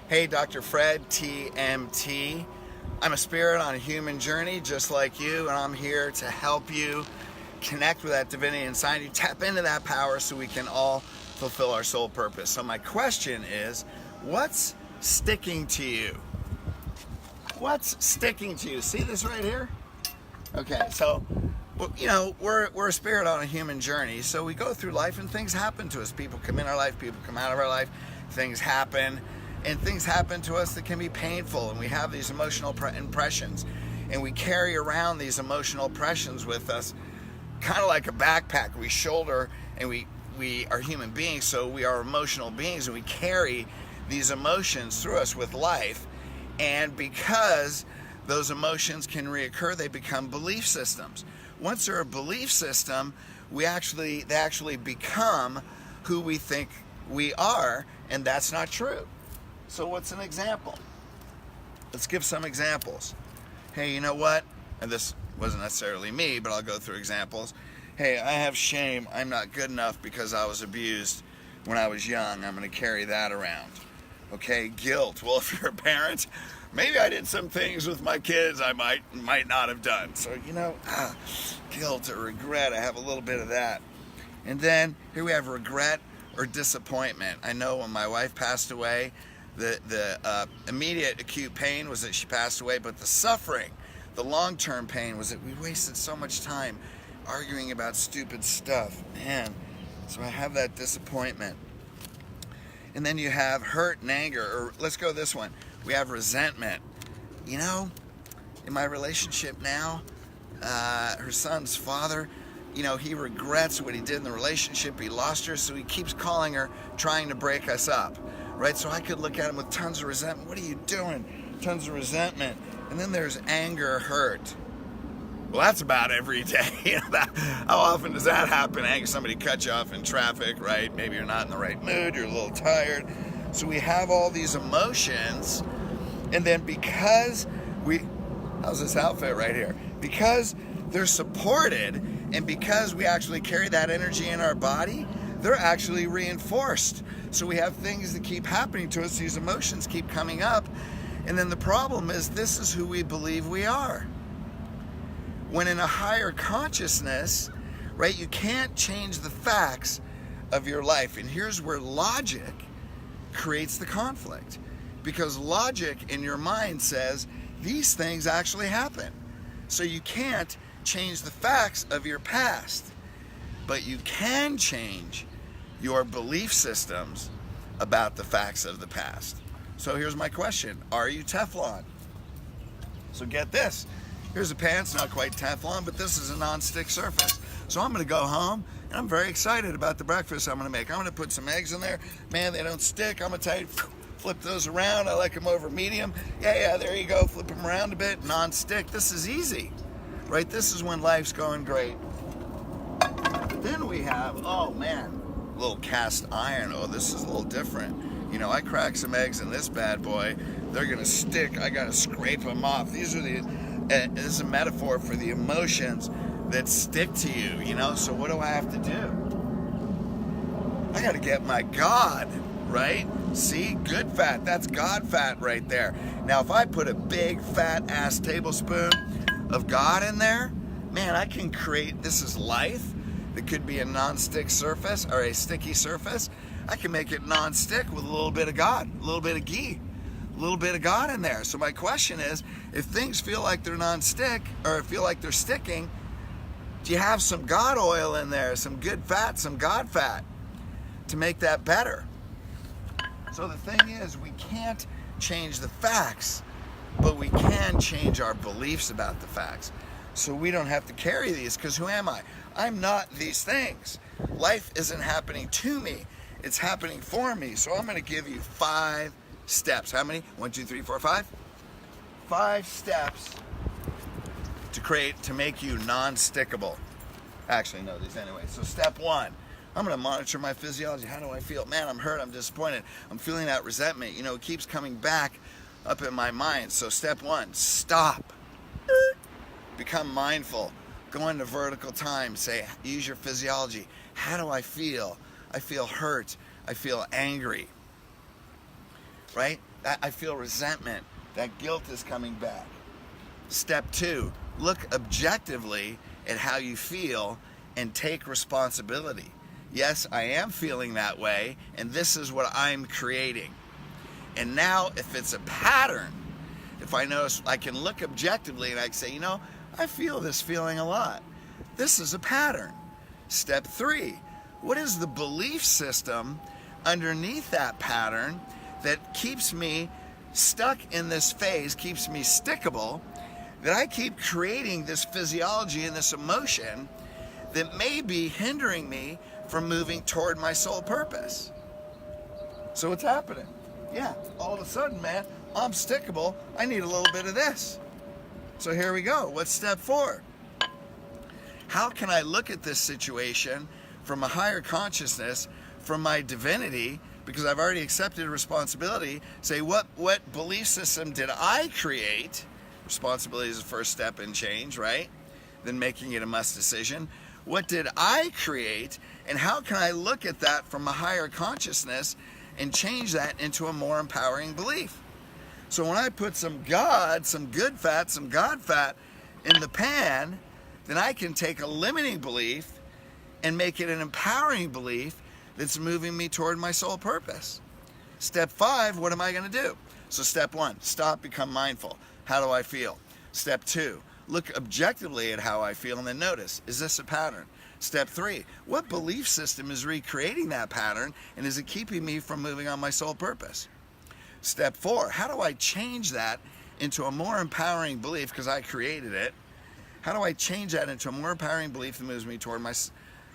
Hey, Dr. Fred, TMT. I'm a spirit on a human journey just like you, and I'm here to help you connect with that divinity inside you, tap into that power so we can all fulfill our soul purpose. So my question is, what's sticking to you? What's sticking to you? See this right here? Okay, so we're a spirit on a human journey, so we go through life and things happen to us. People come in our life, people come out of our life, things happen, and things happen to us that can be painful, and we have these emotional impressions, and we carry around these emotional impressions with us, kind of like a backpack. We shoulder, and we are human beings, so we are emotional beings, and we carry these emotions through us with life, and because those emotions can reoccur, they become belief systems. Once they're a belief system, they actually become who we think we are, and that's not true. So what's an example? Let's give some examples. Hey, you know what? And this wasn't necessarily me, but I'll go through examples. Hey, I have shame. I'm not good enough because I was abused when I was young. I'm going to carry that around. Okay, guilt. Well, if you're a parent, maybe I did some things with my kids I might not have done. So, guilt or regret, I have a little bit of that. And then here we have regret or disappointment. I know when my wife passed away, the immediate acute pain was that she passed away, but the suffering, the long-term pain was that we wasted so much time arguing about stupid stuff. Man, so I have that disappointment. And then you have hurt and anger, or let's go this one. We have resentment. In my relationship now, her son's father, he regrets what he did in the relationship. He lost her, so he keeps calling her, trying to break us up, right? So I could look at him with tons of resentment. What are you doing? Tons of resentment. And then there's anger, hurt. Well, that's about every day. How often does that happen? Somebody cut you off in traffic, right? Maybe you're not in the right mood, you're a little tired. So we have all these emotions, and then how's this outfit right here? Because they're supported, and because we actually carry that energy in our body, they're actually reinforced. So we have things that keep happening to us, these emotions keep coming up, and then the problem is this is who we believe we are. When in a higher consciousness, right, you can't change the facts of your life. And here's where logic creates the conflict. Because logic in your mind says these things actually happen. So you can't change the facts of your past, but you can change your belief systems about the facts of the past. So here's my question. Are you Teflon? So get this. Here's a pan. It's not quite Teflon, but this is a non-stick surface. So I'm going to go home, and I'm very excited about the breakfast I'm going to make. I'm going to put some eggs in there. Man, they don't stick. I'm going to tell you, flip those around. I like them over medium. Yeah, there you go. Flip them around a bit. Non-stick. This is easy, right? This is when life's going great. Then we have, a little cast iron. Oh, this is a little different. I crack some eggs in this bad boy. They're going to stick. I got to scrape them off. This is a metaphor for the emotions that stick to you, So what do I have to do? I got to get my God, right? See, good fat. That's God fat right there. Now, if I put a big fat ass tablespoon of God in there, man, I can create, this is life. It could be a non-stick surface or a sticky surface. I can make it non-stick with a little bit of God, a little bit of ghee, a little bit of God in there. So my question is, if things feel like they're non-stick or feel like they're sticking, do you have some God oil in there, some good fat, some God fat to make that better? So the thing is, we can't change the facts, but we can change our beliefs about the facts. So we don't have to carry these, because who am I? I'm not these things. Life isn't happening to me. It's happening for me. So I'm going to give you 5 steps. How many? 1, 2, 3, 4, 5? 5 steps to make you non-stickable. Actually, no, these anyway. So step 1, I'm going to monitor my physiology. How do I feel? Man, I'm hurt. I'm disappointed. I'm feeling that resentment. It keeps coming back up in my mind. So step 1, stop. Become mindful. Go into vertical time. Use your physiology. How do I feel? I feel hurt. I feel angry. right? I feel resentment. That guilt is coming back. Step 2, look objectively at how you feel and take responsibility. Yes, I am feeling that way, and this is what I'm creating. And now, if it's a pattern, if I notice, I can look objectively and I can say, you know, I feel this feeling a lot. This is a pattern. Step 3, what is the belief system underneath that pattern that keeps me stuck in this phase, keeps me stickable, that I keep creating this physiology and this emotion that may be hindering me from moving toward my soul purpose? So what's happening? Yeah, all of a sudden, man, I'm stickable. I need a little bit of this. So here we go. What's step 4? How can I look at this situation from a higher consciousness, from my divinity, because I've already accepted responsibility, say what belief system did I create? Responsibility is the first step in change, right? Then making it a must decision. What did I create, and how can I look at that from a higher consciousness and change that into a more empowering belief? So when I put some God, some good fat, some God fat in the pan, then I can take a limiting belief and make it an empowering belief that's moving me toward my soul purpose. Step 5, what am I going to do? So step 1, stop, become mindful. How do I feel? Step 2, look objectively at how I feel and then notice, is this a pattern? Step 3, what belief system is recreating that pattern and is it keeping me from moving on my soul purpose? Step 4, how do I change that into a more empowering belief because I created it? How do I change that into a more empowering belief that moves me toward my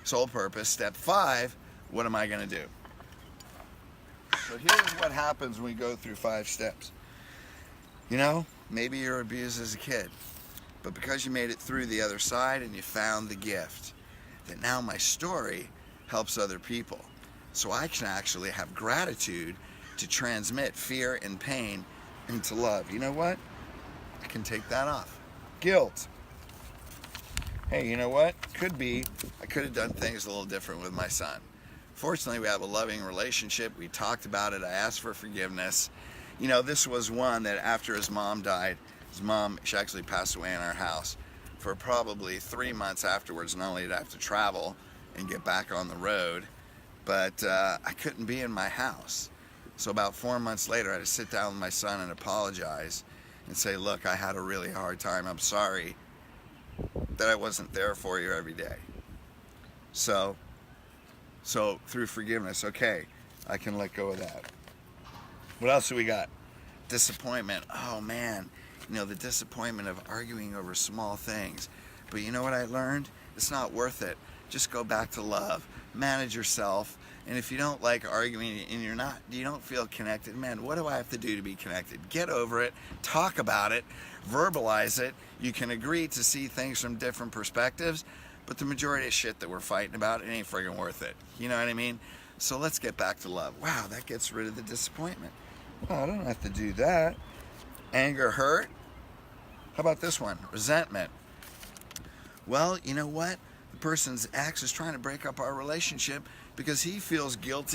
soul purpose? Step 5, what am I going to do? So here's what happens when we go through 5 steps. You know, maybe you're abused as a kid, but because you made it through the other side and you found the gift, that now my story helps other people. So I can actually have gratitude to transmit fear and pain into love. You know what? I can take that off. Guilt. Hey, you know what? Could be I could have done things a little different with my son. Fortunately, we have a loving relationship. We talked about it. I asked for forgiveness. You know, this was one that after his mom died, she actually passed away in our house. For probably 3 months afterwards, not only did I have to travel and get back on the road, but I couldn't be in my house. So about 4 months later, I had to sit down with my son and apologize and say, look, I had a really hard time. I'm sorry that I wasn't there for you every day. So through forgiveness, okay, I can let go of that. What else do we got? Disappointment. Oh man, you know, the disappointment of arguing over small things. But you know what I learned? It's not worth it. Just go back to love. Manage yourself. And if you don't like arguing and you don't feel connected, man, what do I have to do to be connected? Get over it, talk about it, verbalize it. You can agree to see things from different perspectives, but the majority of shit that we're fighting about, it ain't friggin' worth it. You know what I mean? So let's get back to love. Wow, that gets rid of the disappointment. Well, I don't have to do that. Anger, hurt. How about this one? Resentment. Well, you know what? The person's ex is trying to break up our relationship because he feels guilt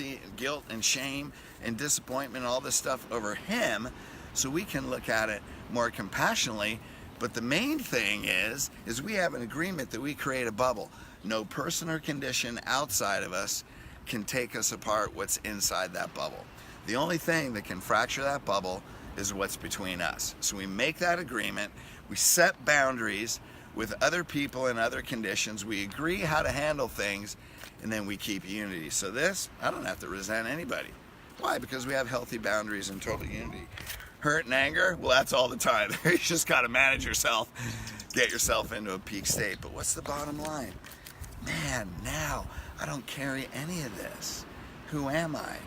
and shame and disappointment and all this stuff over him, so we can look at it more compassionately. But the main thing is we have an agreement that we create a bubble. No person or condition outside of us can take us apart what's inside that bubble. The only thing that can fracture that bubble is what's between us. So we make that agreement, we set boundaries with other people and other conditions, we agree how to handle things, and then we keep unity. So this, I don't have to resent anybody. Why? Because we have healthy boundaries and total unity. Hurt and anger, well, that's all the time. You just got to manage yourself, get yourself into a peak state. But what's the bottom line? Man, now I don't carry any of this. Who am I?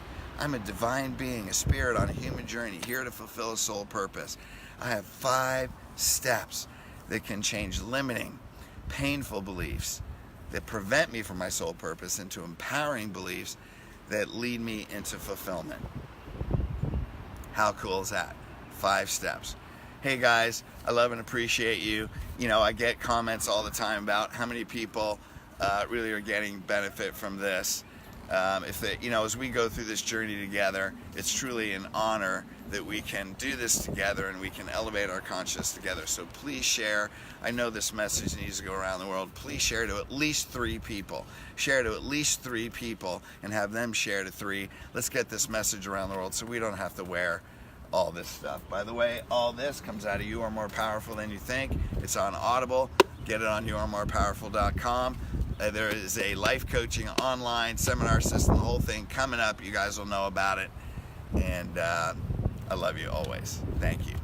I'm a divine being, a spirit on a human journey, here to fulfill a soul purpose. I have 5 steps that can change limiting, painful beliefs that prevent me from my soul purpose into empowering beliefs that lead me into fulfillment. How cool is that? 5 steps. Hey guys, I love and appreciate you. You know, I get comments all the time about how many people really are getting benefit from this. If they, you know, as we go through this journey together, it's truly an honor that we can do this together and we can elevate our consciousness together. So please share. I know this message needs to go around the world. Please share to at least 3 people. Share to at least 3 people and have them share to 3. Let's get this message around the world so we don't have to wear all this stuff. By the way, all this comes out of You Are More Powerful Than You Think. It's on Audible. Get it on youaremorepowerful.com. There is a life coaching online seminar system, the whole thing coming up. You guys will know about it. And I love you always. Thank you.